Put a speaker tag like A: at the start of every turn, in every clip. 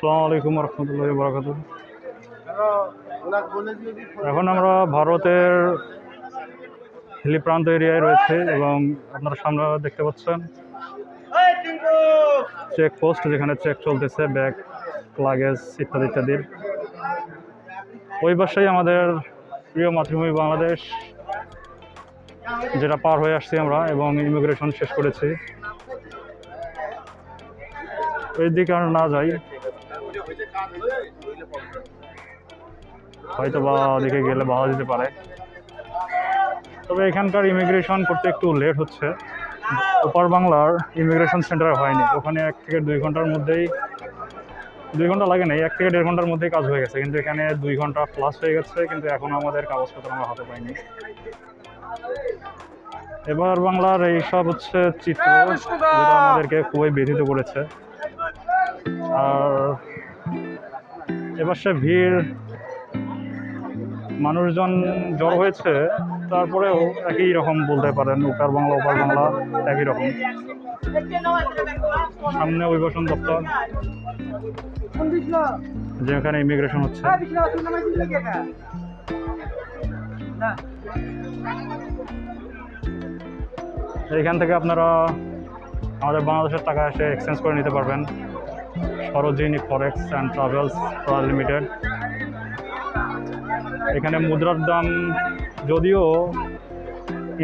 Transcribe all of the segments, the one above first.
A: আসসালামু আলাইকুম রহমতুল্লাহি বারাকাতুহু। এখন আমরা ভারতের হিলি প্রান্ত এরিয়ায় রয়েছে এবং আপনারা সামনে দেখতে পাচ্ছেন চেক পোস্ট, যেখানে চেক চলতেছে ব্যাগ, লাগেজ ইত্যাদি ইত্যাদির। ওই পাশেই আমাদের প্রিয় মাতৃভূমি বাংলাদেশ, যেটা পার হয়ে আসছি আমরা এবং ইমিগ্রেশন শেষ করেছি। ওই দিকে আর না যাই, হয়তো বা ওদিকে গেলে বাধা দিতে পারে। তবে এখানকার ইমিগ্রেশন করতে একটু লেট হচ্ছে। ওপার বাংলার ইমিগ্রেশন সেন্টারে হয়নি, ওখানে 1 থেকে 2 ঘন্টার মধ্যেই, 2 ঘন্টা লাগে নাই, 1 থেকে 1.5 ঘন্টার মধ্যেই কাজ হয়ে গেছে। কিন্তু এখানে 2 ঘন্টা প্লাস হয়ে গেছে, কিন্তু এখনও আমাদের কাগজপত্র আমরা হাতে পাইনি। এবার বাংলার এইসব হচ্ছে চিত্র, যেটা আমাদেরকে খুবই ব্যথিত করেছে। আর এবার সে ভিড়, মানুষজন জড়ো হয়েছে, তারপরেও একই রকম বলতে পারেন, ওপার বাংলা একই রকম। সামনে অভিবাসন দপ্তর, যেখানে ইমিগ্রেশন হচ্ছে। এইখান থেকে আপনারা আমাদের বাংলাদেশের টাকা এসে এক্সচেঞ্জ করে নিতে পারবেন। সরোজিনী ফরেক্স অ্যান্ড ট্রাভেলস লিমিটেড। এখানে মুদ্রার দাম যদিও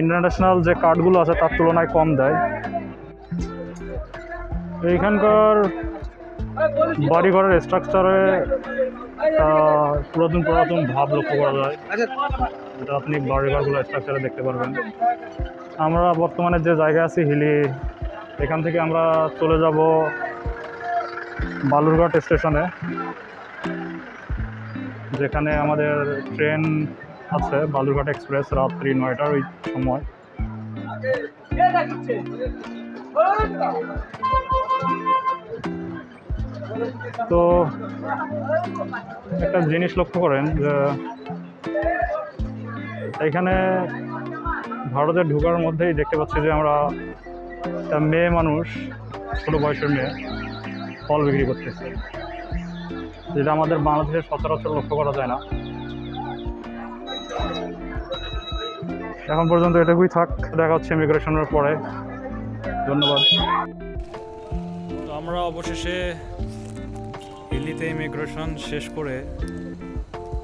A: ইন্টারন্যাশনাল যে কার্ডগুলো আছে তার তুলনায় কম দেয়। এইখানকার বাড়িঘরের স্ট্রাকচারে পুরাতন ভাব লক্ষ্য করা যায়, যেটা আপনি বাড়িঘরগুলো স্ট্রাকচারে দেখতে পারবেন। আমরা বর্তমানে যে জায়গায় আছি হিলি, এখান থেকে আমরা চলে যাব বালুরঘাট স্টেশনে, যেখানে আমাদের ট্রেন আছে বালুরঘাট এক্সপ্রেস, রাত্রি 9টার ওই সময়। তো একটা জিনিস লক্ষ্য করেন যে এখানে ভারতে ঢোকার মধ্যেই দেখতে পাচ্ছি যে আমরা একটা মেয়ে মানুষ, ছোটো বয়সের মেয়ে, ফল বিক্রি করতেছে, যেটা আমাদের বাংলাদেশে সচরাচর লক্ষ্য করা যায় না। এখন পর্যন্ত এটুকুই থাক, দেখা হচ্ছে ইমিগ্রেশনের পরে। ধন্যবাদ। তো আমরা অবশেষে দিল্লিতে ইমিগ্রেশন শেষ করে,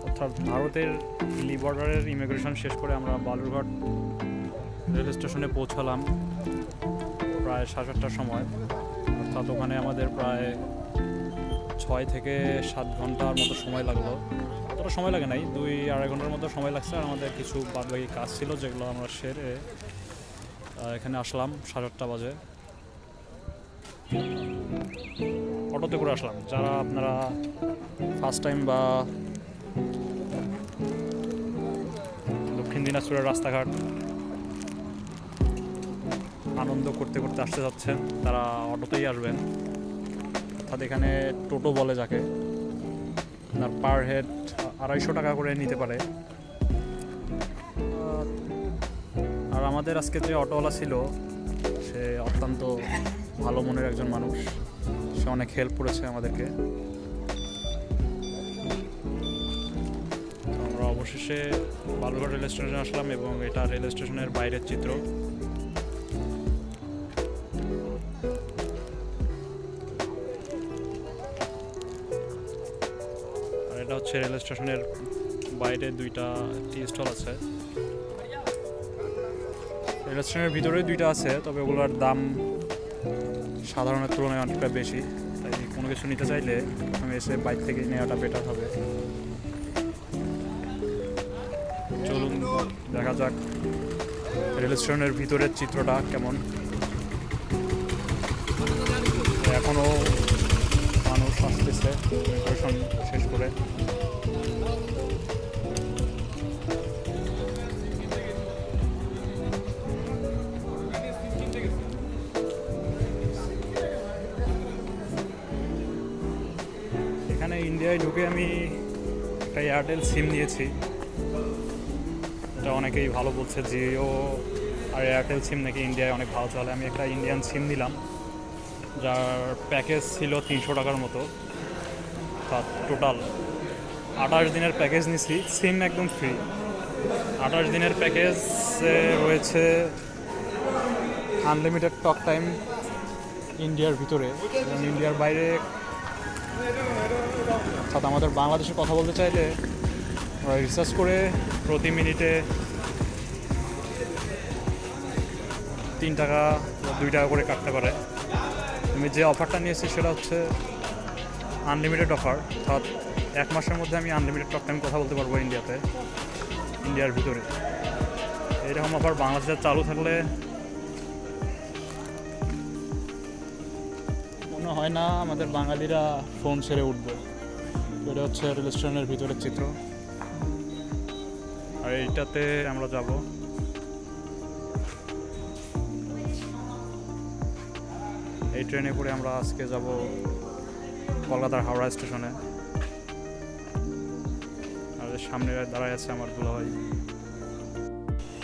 A: অর্থাৎ ভারতের দিল্লি বর্ডারের ইমিগ্রেশন শেষ করে আমরা বালুরঘাট রেল স্টেশনে পৌঁছালাম প্রায় 7:30টার সময়। অর্থাৎ ওখানে আমাদের প্রায় 6 থেকে 7 ঘন্টার মতো সময় লাগলো। অতটা সময় লাগে নাই, 2-2.5 ঘন্টার মতো সময় লাগছে। আর আমাদের কিছু বাদবাকি কাজ ছিল, যেগুলো আমরা সেরে এখানে আসলাম 8:30 বাজে। অটোতে করে আসলাম। যারা আপনারা ফার্স্ট টাইম বা দক্ষিণ দিনাজপুরের রাস্তাঘাট আনন্দ করতে করতে আসতে যাচ্ছেন, তারা অটোতেই আসবেন। অর্থাৎ এখানে টোটো বলে যাকে, আপনার পার হেড 250 টাকা করে নিতে পারে। আর আমাদের আজকে যে অটোওয়ালা ছিল, সে অত্যন্ত ভালো মনের একজন মানুষ, সে অনেক হেল্প করেছে আমাদেরকে। আমরা অবশেষে বালুরঘাট রেল স্টেশনে আসলাম এবং এটা রেল স্টেশনের বাইরের চিত্র। আর এটা হচ্ছে রেল স্টেশনের বাইরে 2টা টি স্টল আছে। রেল স্টেশনের ভিতরে 2টা আছে, তবে ওগুলোর দাম সাধারণের তুলনায় অনেকটা বেশি। তাই কোনো কিছু নিতে চাইলে প্রথমে এসে বাইক থেকে নেওয়াটা বেটার হবে। চলুন দেখা যাক রেল স্টেশনের ভিতরের চিত্রটা কেমন। এখনও মানুষ আসতেছে ইমিগ্রেশন শেষ করে। এখানে ইন্ডিয়ায় ঢুকে আমি একটা এয়ারটেল সিম নিয়েছি, এটা অনেকেই ভালো বলছে। জিও আর এয়ারটেল সিম নাকি ইন্ডিয়ায় অনেক ভালো চলে। আমি একটা ইন্ডিয়ান সিম নিলাম, যার প্যাকেজ ছিল 300 টাকার মতো। অর্থাৎ টোটাল 28 দিনের প্যাকেজ নিছি, সিম একদম ফ্রি। 28 দিনের প্যাকেজে রয়েছে আনলিমিটেড টক টাইম ইন্ডিয়ার ভিতরে এবং ইন্ডিয়ার বাইরে। অর্থাৎ আমাদের বাংলাদেশে কথা বলতে চাইলে ওরা রিসার্চ করে প্রতি মিনিটে 3 টাকা বা 2 টাকা করে কাটতে পারে। আমি যে অফারটা নিয়েছি সেটা হচ্ছে আনলিমিটেড অফার, অর্থাৎ 1 মাসের মধ্যে আমি আনলিমিটেড টক টাইম কথা বলতে পারবো ইন্ডিয়ার ভিতরে। এরকম অফার বাংলাদেশে চালু থাকলে মনে হয় না আমাদের বাঙালিরা ফোন ছেড়ে উঠবে। এটা হচ্ছে রেল স্টেশনের ভিতরের চিত্র, আর এইটাতে আমরা যাব। এই ট্রেনে করে আমরা আজকে যাব কলকাতার হাওড়া স্টেশনে। আর সামনে দাঁড়ায় আছে আমার দুলাভাই।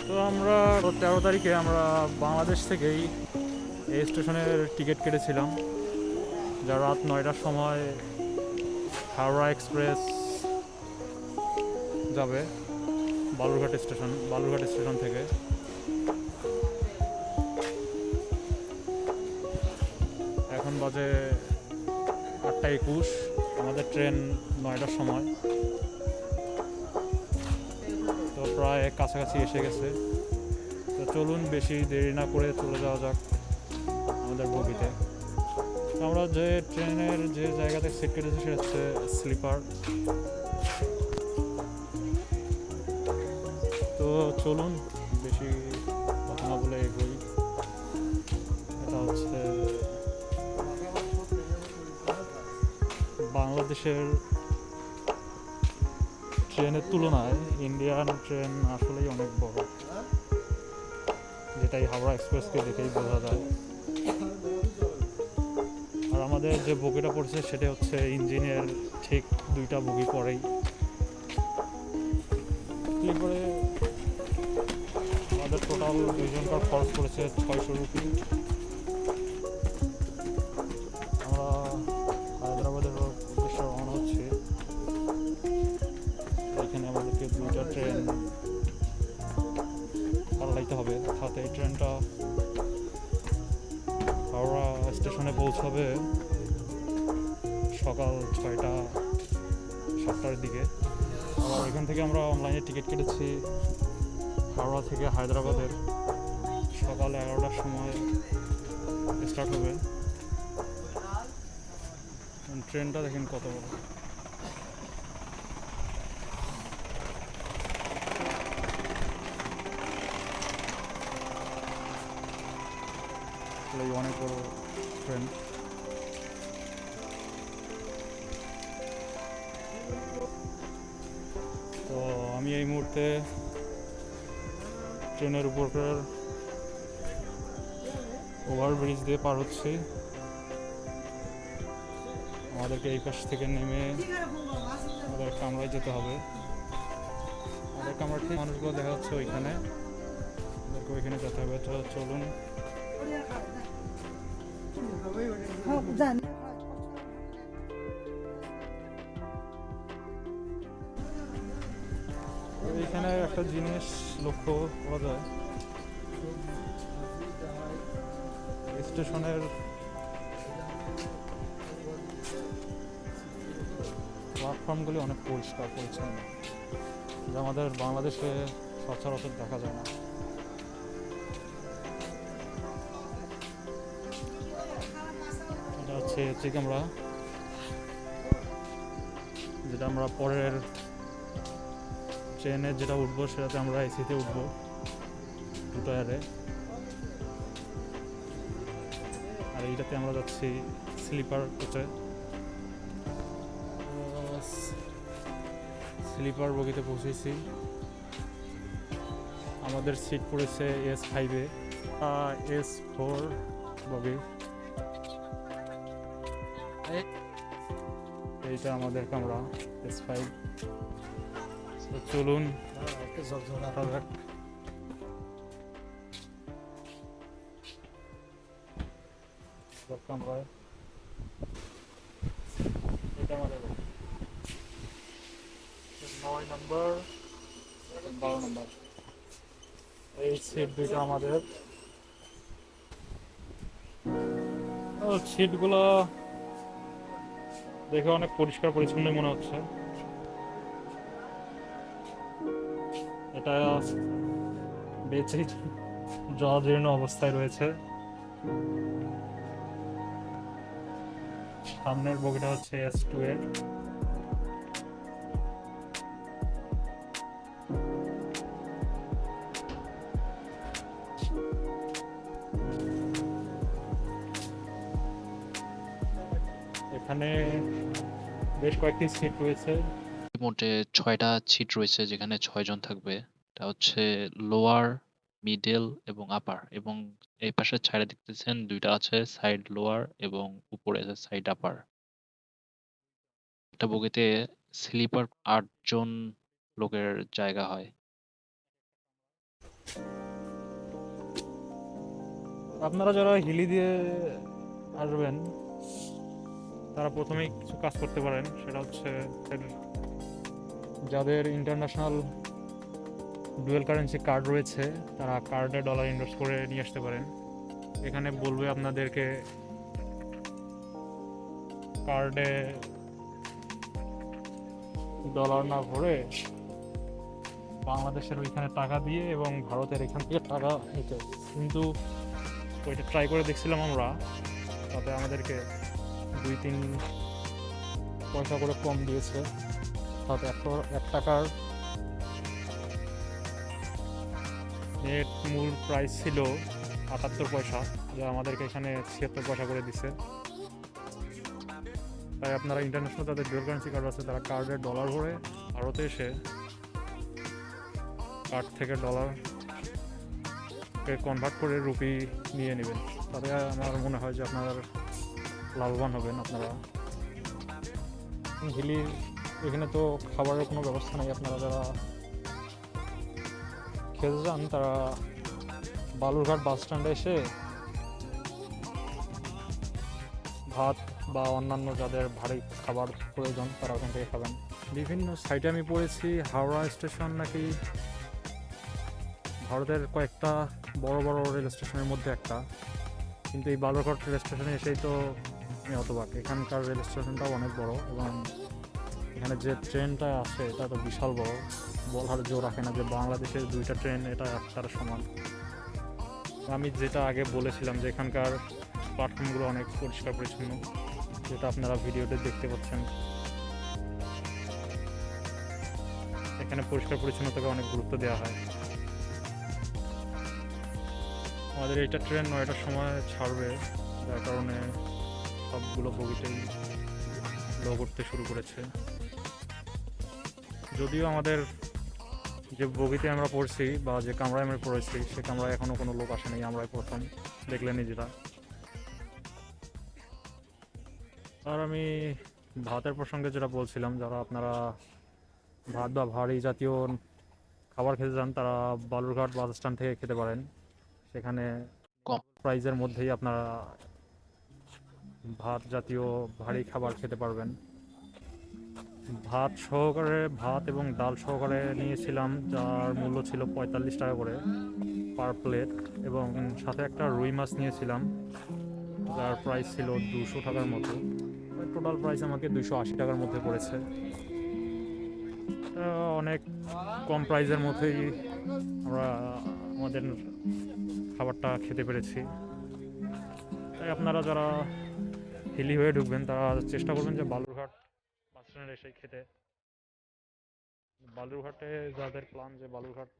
A: তো আমরা 13 তারিখে আমরা বাংলাদেশ থেকেই এই স্টেশনের টিকিট কেটেছিলাম, যা রাত 9টার সময় হাওড়া এক্সপ্রেস যাবে বালুরঘাট স্টেশন থেকে। এখন বাজে 8টা 21, আমাদের ট্রেন 9টার সময়। তো প্রায় কাছাকাছি এসে গেছে। তো চলুন বেশি দেরি না করে চলে যাওয়া যাক আমাদের বগিতে। আমরা যে ট্রেনের যে জায়গাতে সিট কেটেছি সেটা হচ্ছে স্লিপার। তো চলুন বেশি কথা না বলে এগোই। এটা হচ্ছে বাংলাদেশের ট্রেনের তুলনায় ইন্ডিয়ান ট্রেন আসলেই অনেক বড়, যেটাই হাওড়া এক্সপ্রেসকে দেখেই বোঝা যায়। আর আমাদের যে বগিটা পড়ছে সেটা হচ্ছে ইঞ্জিনের ঠিক 2টা বগি পরেই। স্লিপারে আমাদের টোটাল 2জনকার খরচ পড়েছে 600 রুপি। আমরা হায়দ্রাবাদের উদ্দেশ্যে রওনা হচ্ছি। এখানে আমাদেরকে 2টা ট্রেন পাল্টাইতে হবে, সাথে এই ট্রেনটা হাওড়া স্টেশনে পৌঁছাবে সকাল 6টা-7টার দিকে। আবার এখান থেকে আমরা অনলাইনে টিকিট কেটেছি হাওড়া থেকে হায়দ্রাবাদের সকাল 11টার সময় স্টার্ট হবে। ট্রেনটা দেখেন কত বড়। অনেক বড় ট্রেন। তো আমি এই মুহূর্তে ট্রেনের উপরকার ওভারব্রিজ দিয়ে পার হচ্ছি। আমাদেরকে এই পাশ থেকে নেমে আমাদের কামরায় যেতে হবে। আমাদের কামরা ঠিক মানুষগুলো দেখা যাচ্ছে ওইখানে, আমাদেরকে ওইখানে যেতে হবে। তো চলুন। এইখানে একটা জিনিস লক্ষ্য করা যায়, স্টেশনের প্ল্যাটফর্মগুলি অনেক পরিষ্কার পরিচ্ছন্ন, যা আমাদের বাংলাদেশে সচরাচর দেখা যায় না। এটা হচ্ছে আমরা যেটা আমরা পরের ট্রেনে যেটা উঠবো সেটাতে আমরা এসিতে উঠবো 2 টায়ারে। আর এইটাতে আমরা যাচ্ছি স্লিপার কোচে। স্লিপার বগিতে পৌঁছেছি। আমাদের সিট পড়েছে S5-এ, S4 বগি। এইটা আমাদের কামরা S5। চলুন কামরায়। এটা আমাদের 9 নম্বর 12 নম্বর, এই সিট দুইটা আমাদের। সিটগুলো দেখে অনেক পরিষ্কার পরিচ্ছন্ন মনে হচ্ছে। এটা বেঁচে জরাজীর্ণ অবস্থায় রয়েছে। সামনের বগিটা হচ্ছে S2 এর। এখানে বেশ কয়েকটি সিট রয়েছে।
B: মোটে 6টা সিট রয়েছে যেখানে 6 জন থাকবে। এটা হচ্ছে লোয়ার, মিডল এবং আপার, এবং এই পাশে ছাইড়ে দেখতেছেন 2টা আছে সাইড লোয়ার এবং উপরে আছে সাইড আপার। একটা বগিতে স্লিপার 8 জন লোকের জায়গা হয়।
A: আপনারা যারা হিলি দিয়ে আসবেন তারা প্রথমেই কিছু কাজ করতে পারেন, সেটা হচ্ছে যাদের ইন্টারন্যাশনাল ডুয়েল কারেন্সি কার্ড রয়েছে তারা কার্ডে ডলার ইনভেস্ট করে নিয়ে আসতে পারেন। এখানে বলবে আপনাদেরকে কার্ডে ডলার না ভরে বাংলাদেশের ওইখানে টাকা দিয়ে এবং ভারতের এখান থেকে টাকা নিতে। কিন্তু ওইটা ট্রাই করে দেখছিলাম আমরা, তাতে আমাদেরকে 2-3 পয়সা করে কম দিয়েছে। তাতে 1 টাকার নেট মূল প্রাইস ছিল 78 পয়সা, যা আমাদেরকে এখানে 76 পয়সা করে দিচ্ছে। তাই আপনারা ইন্টারন্যাশনাল যাদের ডুয়াল কারেন্সি কার্ড আছে তারা কার্ডে ডলার ভরে ভারতে এসে কার্ড থেকে ডলারকে কনভার্ট করে রুপি নিয়ে নেবেন। তাতে আমার মনে হয় যে আপনারা লাভবান হবেন। আপনারা হিলি এখানে তো খাবারের কোনো ব্যবস্থা নেই। আপনারা যারা খেতে যান তারা বালুরঘাট বাস স্ট্যান্ডে এসে ভাত বা অন্যান্য যাদের ভারী খাবার প্রয়োজন তারা ওখান থেকে খাবেন। বিভিন্ন সাইটে আমি পড়েছি হাওড়া স্টেশন নাকি ভারতের কয়েকটা বড় বড় রেল স্টেশনের মধ্যে একটা, কিন্তু এই বালুরঘাট রেল স্টেশনে এসেই তো আমি হতবাক। এখানকার রেল স্টেশনটাও অনেক বড় এবং এখানে যে ট্রেনটা আসে এটা তো বিশাল বড়, বলার জো রাখে না যে বাংলাদেশের 2টা ট্রেন এটা একটার সমান। আমি যেটা আগে বলেছিলাম যে এখানকার প্ল্যাটফর্মগুলো অনেক পরিষ্কার পরিচ্ছন্ন, যেটা আপনারা ভিডিওতে দেখতে পাচ্ছেন। এখানে পরিষ্কার পরিচ্ছন্নতাকে অনেক গুরুত্ব দেওয়া হয়। আমাদের এইটা ট্রেন 9টার সময় ছাড়বে, যার কারণে সবগুলো বগিতেই লোক উঠতে শুরু করেছে। যদিও আমাদের যে বগিতে আমরা পড়ছি বা যে কামরায় আমরা পড়েছি সে কামরায় এখনও কোনো লোক আসেনি, আমরাই প্রথম। দেখলেনই যেটা। আর আমি ভাতের প্রসঙ্গে যেটা বলছিলাম, যারা আপনারা ভাত বা ভারী জাতীয় খাবার খেতে চান তারা বালুরঘাট বাস স্ট্যান্ড থেকে খেতে পারেন। সেখানে
B: কম
A: প্রাইজের মধ্যেই আপনারা ভাত জাতীয় ভারী খাবার খেতে পারবেন। ভাত এবং ডাল সহকারে নিয়েছিলাম, যার মূল্য ছিল 45 টাকা করে পার প্লেট, এবং সাথে একটা রুই মাছ নিয়েছিলাম যার প্রাইস ছিল 200 টাকার মতো। টোটাল প্রাইস আমাকে 280 টাকার মধ্যে পড়েছে। অনেক কম প্রাইসের মধ্যেই আমরা আমাদের খাবারটা খেতে পেরেছি। তাই আপনারা যারা হিলি হয়ে ঢুকবেন তারা চেষ্টা করবেন যে বালুরঘাট বাস স্ট্যান্ডে এসে খেতে। বালুরঘাটে যাদের প্ল্যান যে বালুরঘাট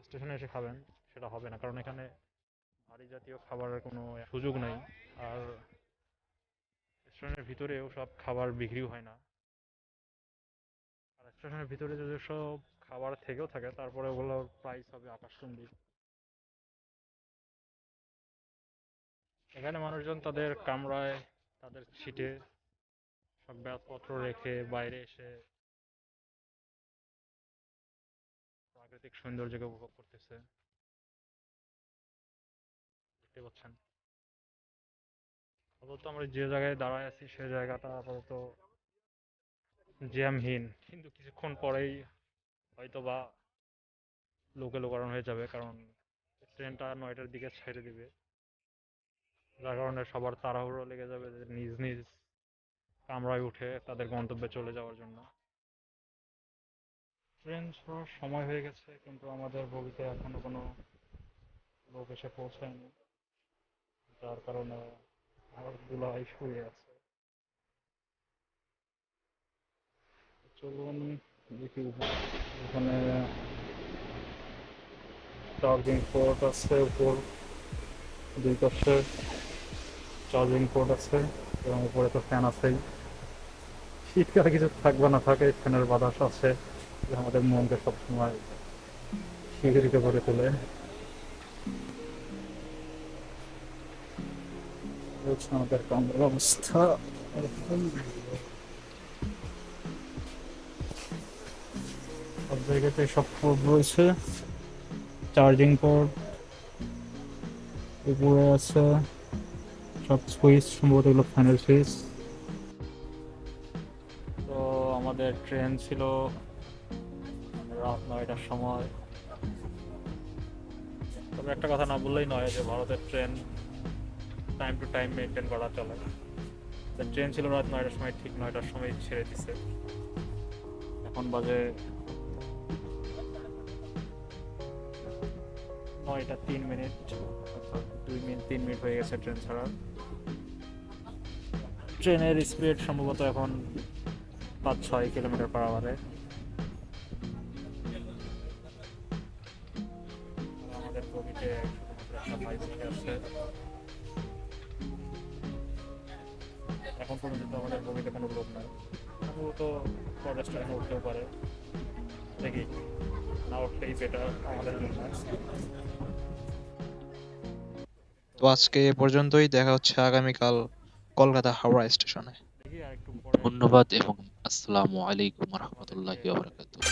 A: স্টেশনে এসে খাবেন, সেটা হবে না, কারণ এখানে ভারী জাতীয় খাবারের কোনো সুযোগ নেই। আর স্টেশনের ভিতরে ওসব খাবার বিক্রিও হয় না। আর স্টেশনের ভিতরে যেসব খাবার থেকেও থাকে তারপরে ওগুলোর প্রাইস হবে আকাশচুম্বী। এখানে মানুষজন তাদের কামরায় তাদের সিটে সব ব্যাগপত্র রেখে বাইরে এসে প্রাকৃতিক সৌন্দর্যকে উপভোগ করতেছে, দেখতে পাচ্ছেন। আপাতত আমরা যে জায়গায় দাঁড়ায় আছি সে জায়গাটা আপাতত জ্যামহীন, কিন্তু কিছুক্ষণ পরেই হয়তো বা লোকে লোকারণ হয়ে যাবে, কারণ ট্রেনটা 9টার দিকে ছেড়ে দিবে, যার কারণে সবার তাড়াহুড়ো লেগে যাবে যে নিজ নিজ কামরায় উঠে তাদের গন্তব্যে চলে যাওয়ার জন্য। ট্রেন ছাড়ার সময় হয়ে গেছে, কিন্তু আমাদের বগিতে এখনো কোনো লোক এসে পৌঁছায়নি, যার কারণে আমার ধুলাই শুয়ে আছে। চলুন দেখি ওখানে চার্জিং পোর্ট আছে, উপর দুই পাশে চার্জিং পোর্ট আছে, এবং উপরে তো ফ্যান আছেই। শীতকালে কিছু থাকবে না থাকে, ফ্যানের বাতাস আছে, যা আমাদের মনকে সবসময় শিহরিত করে তোলে। এই হচ্ছে আমাদের কামরার অবস্থা। সব জায়গাতে সব পোর্ট রয়েছে, চার্জিং পোর্ট উপরে আছে, সব সুইচ, সম্ভবত এগুলো ফ্যানের সুইচ। তো আমাদের ট্রেন ছিল রাত 9টার সময়। তবে একটা কথা না বললেই নয় যে ভারতের train time to time maintain করা চলে। ট্রেন ছিল রাত 9টার সময়, ঠিক 9টার সময় ছেড়ে দিছে। এখন বাজে 9টা 3 মিনিট, অর্থাৎ 2 মিনিট 3 মিনিট হয়ে গেছে ট্রেন ছাড়ার। ট্রেনের স্পিড সম্ভবত এখন 5-6 কিলোমিটার/আওয়ারে। আমাদের বগিতে শুধুমাত্র একটা ভাই বসে আছে। এখন পর্যন্ত আমাদের বগিতে কোনো লোক নাই, সম্ভবত পরের স্টেশনে উঠতেও পারে। দেখি, না উঠলেই বেটার আমাদের জন্য।
B: তো আজকে এ পর্যন্তই, দেখা হচ্ছে আগামীকাল কলকাতা হাওড়া স্টেশনে।
A: দেখি আর একটু পরে
B: ধন্যবাদ এবং আসসালামু আলাইকুম
A: আমাদেরকে
B: রহমতুল্লাহি ওয়া বারাকাতুহু।